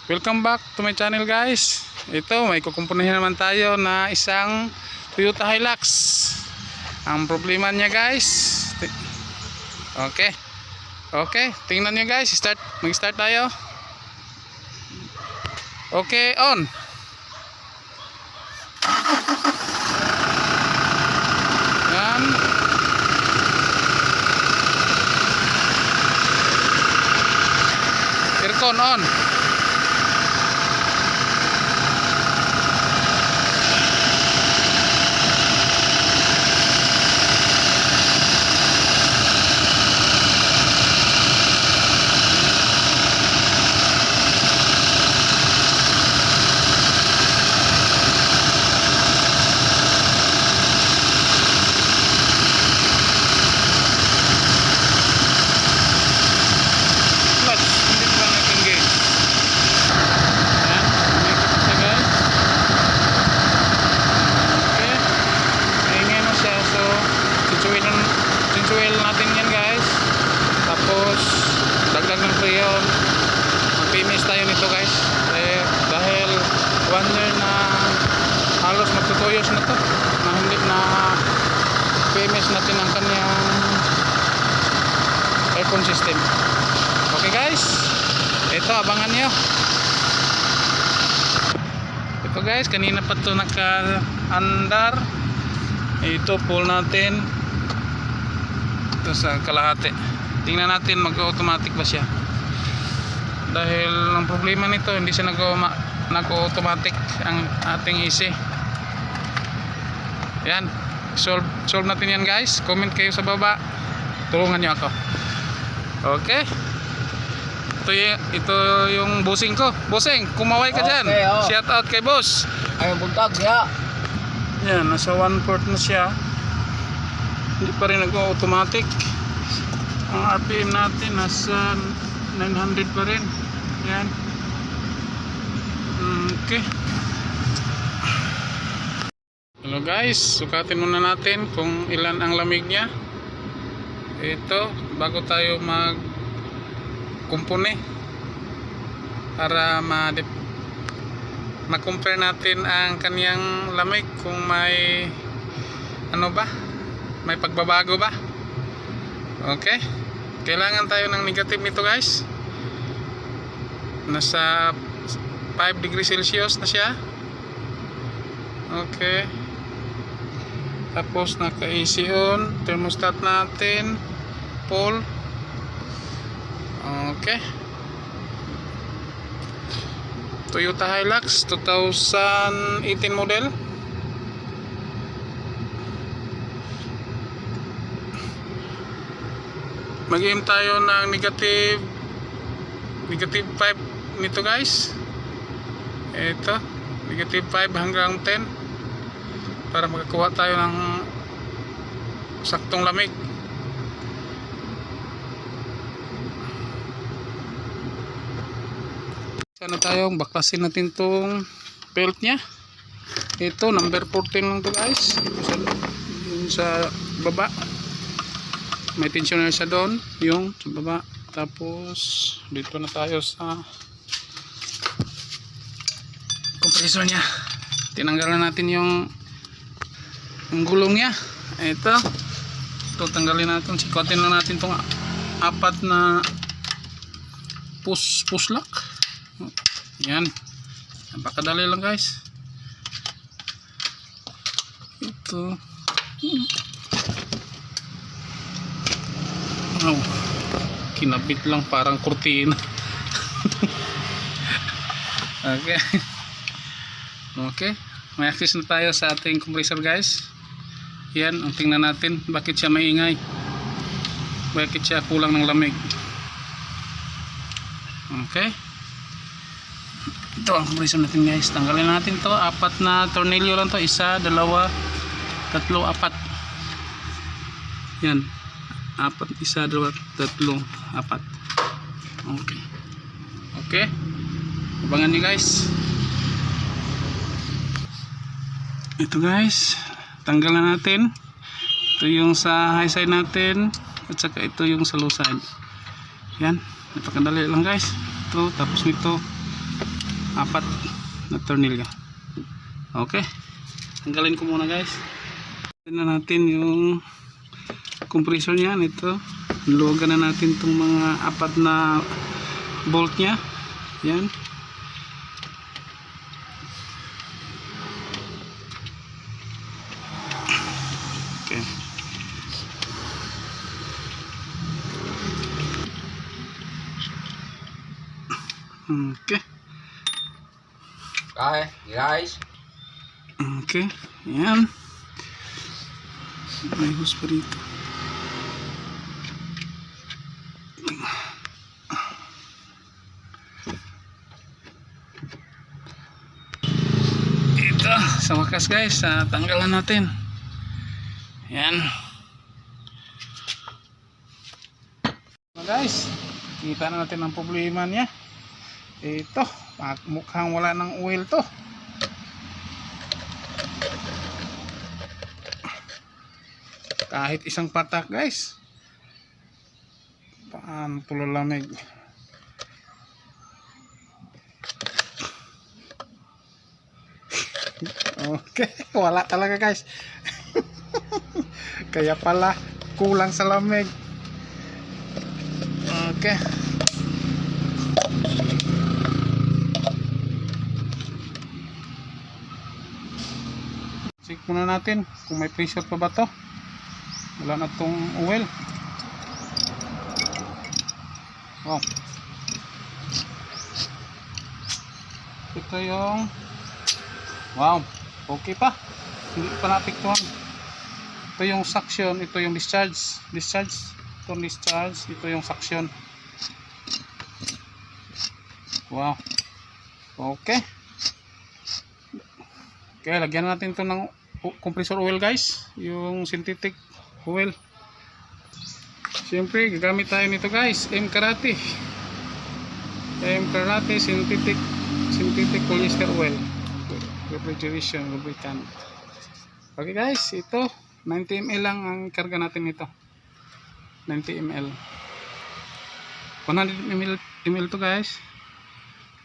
Welcome back to my channel guys. Ito, may kukumpunihin naman tayo na isang Toyota Hilux. Ang problema niya guys, Okay, tingnan niyo guys, mag-start tayo. Okay, on. Yan. Aircon on. Sinsuel natin yan guys. Tapos dagdag ng preyon. Mag-finish tayo nito guys. Dahil 1 year na halos magtutuyos na to na hindi na finish natin ang kanyang aircon system. Okay guys, ito abangan nyo. Ito guys, kanina pa to naka-andar. Ito pull natin ito sa kalahati. Tingnan natin mag-automatic ba siya. Dahil ang problema nito, hindi siya nag-automatic ang ating AC. Yan, solve natin yan guys. Comment kayo sa baba, tulungan nyo ako. Okay, ito yung bossing ko. Bossing, kumaway ka dyan. Shout out kay boss. Ayaw buntag ya. Yan, nasa 1/4 na siya. Hindi pa rin nag-automatic. Ang RPM natin nasa 900 pa rin. Yan. Okay. Hello guys, sukatin muna natin kung ilan ang lamig niya. Ito, bago tayo mag-kumpune para ma-compare natin ang kaniyang lamig kung may ano ba, may pagbabago ba. Okay, kailangan tayo ng negative nito guys. Nasa 5 degrees Celsius na siya. Okay, tapos naka AC on, thermostat natin full. Okay, Toyota Hilux 2018 model. Mag-aim tayo ng negative 5 nito guys. Ito, negative 5 hanggang 10 para makakuha tayo ng saktong lamig. Sana tayong baklasin natin tong belt nya. Ito number 14 lang to guys. Ito sa baba may tensioner siya doon, yung sa baba. Tapos dito na tayo sa compressor nya. Tinanggalan natin yung gulong nya. Ito tanggalin natin, sikotin lang natin tong apat na push lock. Yan, napakadali lang guys. Ito kinabit lang parang kurtina. Okay, may access na tayo sa ating compressor guys. Yan, ang tingnan natin bakit siya maingay, bakit siya kulang ng lamig. Okay, ito ang compressor natin guys. Tanggalin natin to, 4 na tornilyo lang to, 1, 2, 3, 4. Yan, 4, 1, 2, 3, 4. Okay, abangan nyo guys. Ito guys, tanggalan natin. Ito yung sa high side natin, at saka ito yung sa low side. Yan, napakadali lang guys. Ito, tapos nito apat na tornilyo. Okay, tanggalin ko muna guys. Tignan natin yung compressor niya. Ito, luwagan na natin itong mga apat na bolt nya. Yan. Okay. Okay. Rồi, guys. Okay. Yan. May hose pa rito. Ito, sa wakas guys, tanggalan natin. Yan. Guys, kita na natin ang problema niya. Ito, mukhang wala ng oil to. Kahit isang patak guys. Paano pulalamig. Okay, wala talaga guys. Kaya pala kulang sa lamig. Okay. Check muna natin kung may pressure pa ba to. Wala na tong oil. Wow. Ito yung wow, okay pa. Hindi pa napiktuhan. Ito yung suction, ito yung discharge. Ito discharge, ito yung suction. Wow. Okay. Okay, lagyan natin ito ng compressor oil guys. Yung synthetic oil. Siyempre, gagamit tayo nito guys. M-Karate synthetic polyester oil. Refrigeration lubricant. Okay guys, ito 90 ml lang ang karga natin nito. 90 ml. 100 ml to guys.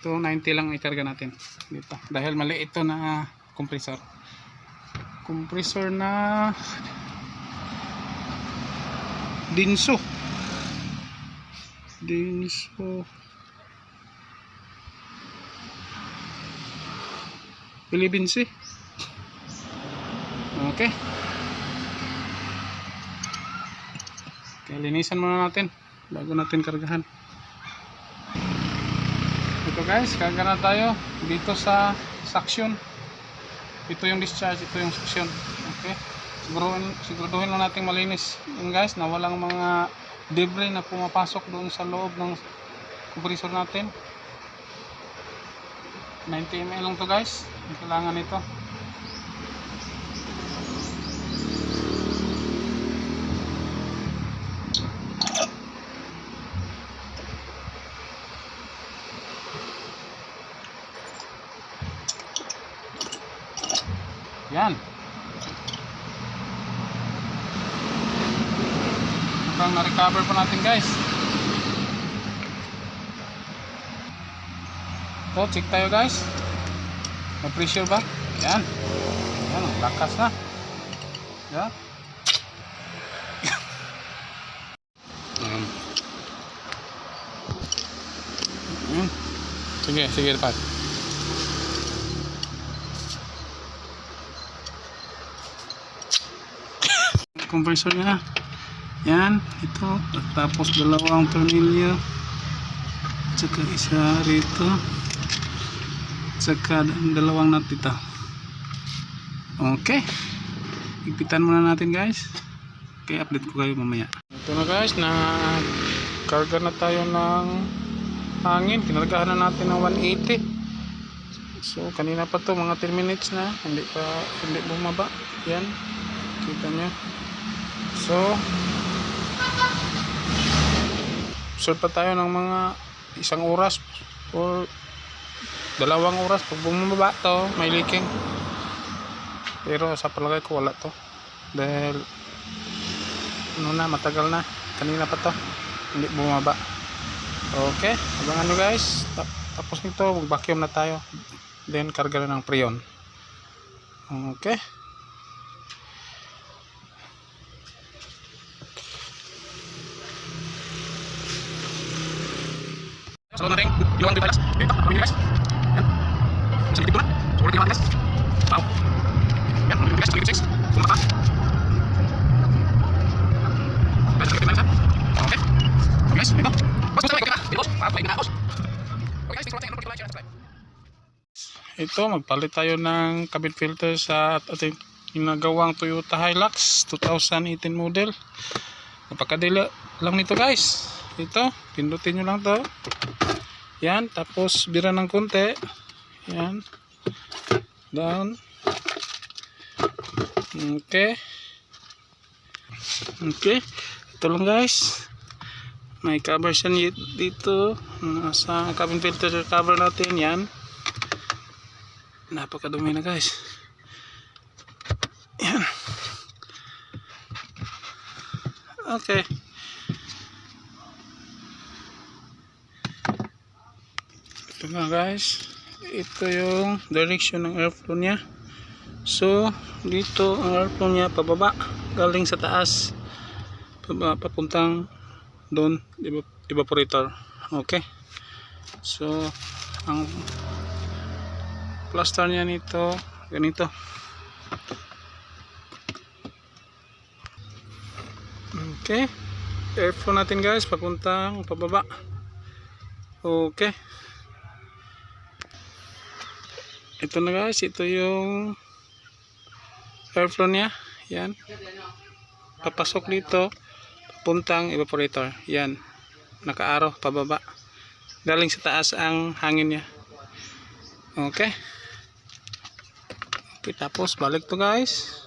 Ito 90 lang ikarga natin dito. Dahil mali ito na compressor. Compressor na Denso. Philippines. Okay. Okay, linisan muna natin bago natin kargahan. Ito guys, karga na tayo dito sa suction. Ito yung discharge, ito yung suction. Okay. Siguraduhin lang natin malinis. Yun guys, na walang mga debris na pumapasok doon sa loob ng compressor natin. 90 ml lang to guys. Ang kailangan nito. Yan. Mukhang na-recover pa natin guys. So, check tayo guys. May pressure ba? Yan. Yan, lakas na. Yan. Sige, dapat. Compressor niya. Yan, ito. Tapos dalawang tornilyo. Tsaka isa rito. Tsaka dalawang nut dito. Okay. Ipitan muna natin guys. Okay, update ko kayo mamaya. Ito na guys, na karga na tayo ng hangin. Kinargahan na natin ng 180. So kanina pa to, mga 10 minutes na. Hindi bumaba. Yan. Kita nyo. So sort pa tayo ng mga 1 oras or 2 oras. Pag bumaba to, may leaking. Pero sa palagay ko wala to. Dahil matagal na. Kanina pa to. Hindi bumaba. Okay, abangan nyo guys. Tapos nito, mag-vacuum na tayo. Then, karga na ng Freon. Okay. So, natin, yung device. Ito, kami guys. Yan. Sa likod ko na. So, ulit yung guys. Wow. Yan, ulit guys. Ulit 6. Pumata. Guys, ulit guys. Okay. Okay guys, ito. Basta na, ikaw na. Ito, pa-apply na ako. Okay guys, thanks for watching. Don't forget to like, share, and subscribe. Ito, magpalit tayo ng cabin filter sa ating ginagawang Toyota Hilux 2018 model. Napakadali lang nito guys. Ito, pindutin nyo lang to. Yan, tapos bira ng konti. Yan. Down. Okay. Okay. Ito lang guys. May cover siya dito. Sa cabin filter cover natin. Yan. Napakadumi na guys. Yan. Okay. Ito nga guys. Ito yung direction ng airflow niya. So, dito ang airflow niya pababa. Galing sa taas. Papuntang doon. Evaporator. Okay. So, ang plaster niya nito ganito. Okay, airflow natin guys papuntang pababa. Okay, ito na guys, ito yung airflow niya. Yan, papasok dito papuntang evaporator. Yan, naka-arrow pababa, galing sa taas ang hangin niya. Okay. Okay, tapos balik to guys.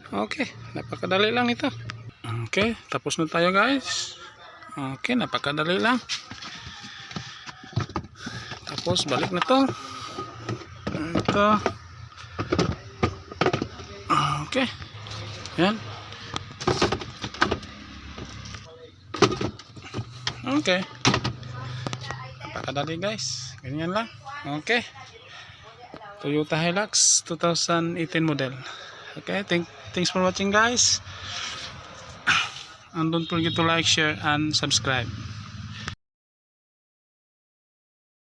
Okay, napakadali lang ito. Okay, tapos na tayo guys. Okay, napakadali lang. Tapos balik na to. Ito. Okay. Yan. Okay. Napakadali guys. Ganyan lang. Okay. Toyota Hilux 2018 model. Okay, thanks for watching guys. And don't forget to like, share, and subscribe.